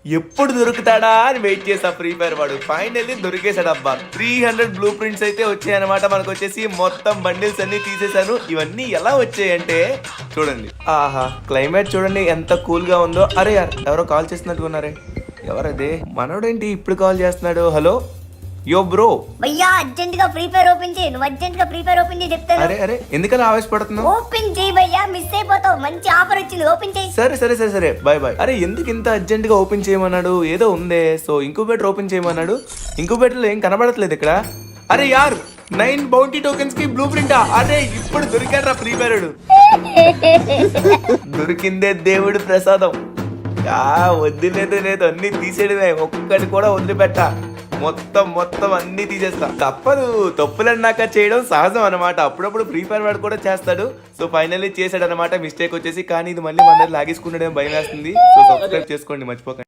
ఎప్పుడు దొరుకుతాడా అని వెయిట్ చేసా ఫ్రీ ఫైర్ వాడు ఫైనల్లీ దొరికేశాడు అబ్బా. 300 బ్లూ ప్రింట్స్ అయితే వచ్చాయి అనమాట. మనకు వచ్చేసి మొత్తం బండిల్స్ అన్ని తీసేశాను. ఇవన్నీ ఎలా వచ్చాయంటే చూడండి, ఆహా క్లైమేట్ చూడండి ఎంత కూల్ గా ఉందో. అరే యార్ ఎవరో కాల్ చేస్తున్నట్టు ఉన్నారే, ఎవరదే? మనోడేంటి ఇప్పుడు కాల్ చేస్తున్నాడు? హలో యో బ్రో. భయ్యా అర్జెంట్ గా ఫ్రీ ఫైర్ ఓపెన్ చేయి. నువ్వు అర్జెంట్ గా ఫ్రీ ఫైర్ ఓపెన్ చేయి చెప్తాను. అరే అరే ఎందుకలా ఆవేశపడుతున్నావు? ఓపెన్ చేయి భయ్యా, మిస్ అయిపోతావు. మంచి ఆఫర్ వచ్చింది, ఓపెన్ చేయి. సరే సరే సరే సరే బాయ్ బాయ్. అరే ఎందుకు ఇంత అర్జెంట్ గా ఓపెన్ చేయమన్నాడు? ఏదో ఉందే. సో ఇంక్యుబేటర్ ఓపెన్ చేయమన్నాడు. ఇంక్యుబేటర్ లో ఏం కనబడట్లేదు ఇక్కడ. అరే యార్ 9 బౌంటీ టోకెన్స్ కి బ్లూ ప్రింటా? అరే ఇప్పుడు దొరికాడు రా ఫ్రీ ఫైర్. దొరికిందే దేవుడి ప్రసాదం. వదిలేదు లేదు, అన్ని తీసేయడమే, ఒక్కటి కూడా వదిలిపెట్ట. మొత్తం అన్ని తీసేస్తా. తప్పదు, తప్పులన్నాక చేయడం సహజం అనమాట. అప్పుడప్పుడు ఫ్రీ ఫైర్ వాడు కూడా చేస్తాడు. సో ఫైనల్లీ చేశాడు అనమాట మిస్టేక్ వచ్చేసి. కానీ ఇది మళ్ళీ మన దగ్గర లాగేసుకున్నాడేమో భయం వేస్తుంది. సో సబ్స్క్రైబ్ చేసుకోండి మర్చిపోకండి.